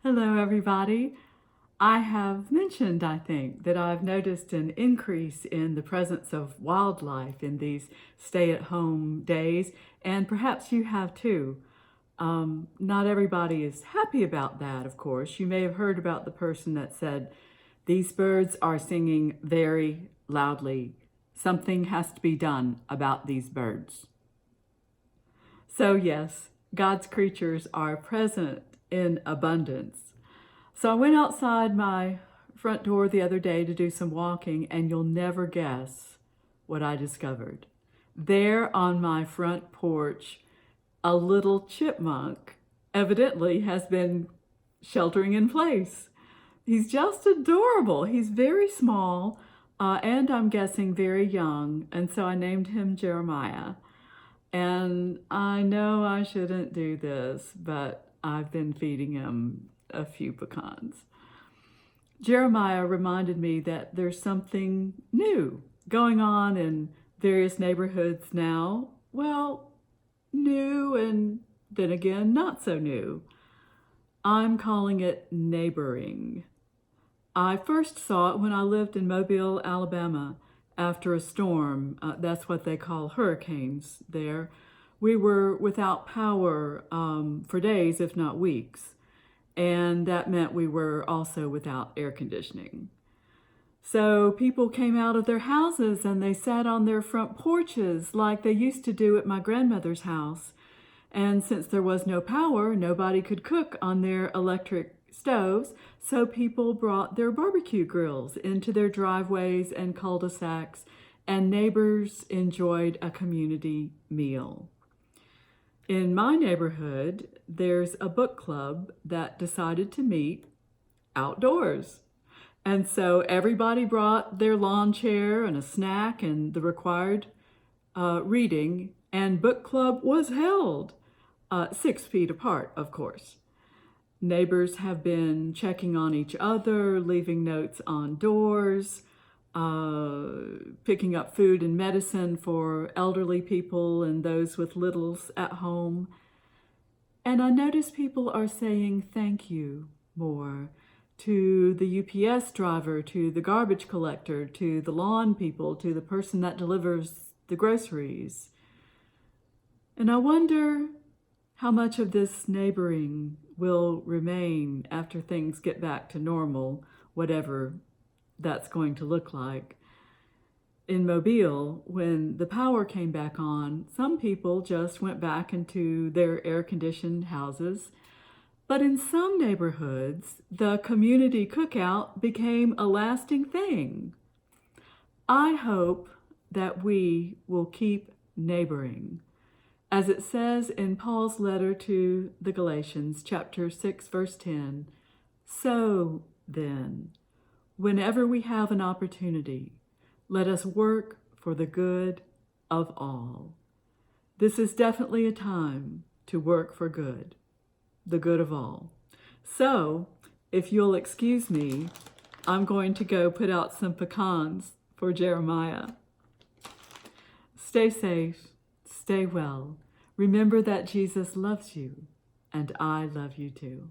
Hello, everybody. I have mentioned, I think, that I've noticed an increase in the presence of wildlife in these stay-at-home days, and perhaps you have too. Not everybody is happy about that, of course. You may have heard about the person that said, "These birds are singing very loudly. Something has to be done about these birds." So yes, God's creatures are present in abundance. So I went outside my front door the other day to do some walking, and you'll never guess what I discovered. There on my front porch, a little chipmunk evidently has been sheltering in place. He's just adorable. He's very small, and I'm guessing very young, and so I named him Jeremiah. And I know I shouldn't do this, but I've been feeding him a few pecans. Jeremiah reminded me that there's something new going on in various neighborhoods now. Well, new and then again, not so new. I'm calling it neighboring. I first saw it when I lived in Mobile, Alabama, after a storm. That's what they call hurricanes there. We were without power for days, if not weeks. And that meant we were also without air conditioning. So people came out of their houses and they sat on their front porches like they used to do at my grandmother's house. And since there was no power, nobody could cook on their electric stoves, so people brought their barbecue grills into their driveways and cul-de-sacs, and neighbors enjoyed a community meal. In my neighborhood, there's a book club that decided to meet outdoors. And so everybody brought their lawn chair and a snack and the required reading, and book club was held 6 feet apart, of course. Neighbors have been checking on each other, leaving notes on doors, picking up food and medicine for elderly people and those with littles at home. And I notice people are saying thank you more to the UPS driver, to the garbage collector, to the lawn people, to the person that delivers the groceries. And I wonder how much of this neighboring will remain after things get back to normal, whatever that's going to look like. In Mobile, when the power came back on, some people just went back into their air-conditioned houses. But in some neighborhoods, the community cookout became a lasting thing. I hope that we will keep neighboring. As it says in Paul's letter to the Galatians, chapter 6, verse 10, "So then, whenever we have an opportunity, let us work for the good of all." This is definitely a time to work for good, the good of all. So, if you'll excuse me, I'm going to go put out some pecans for Jeremiah. Stay safe, stay well. Remember that Jesus loves you, and I love you too.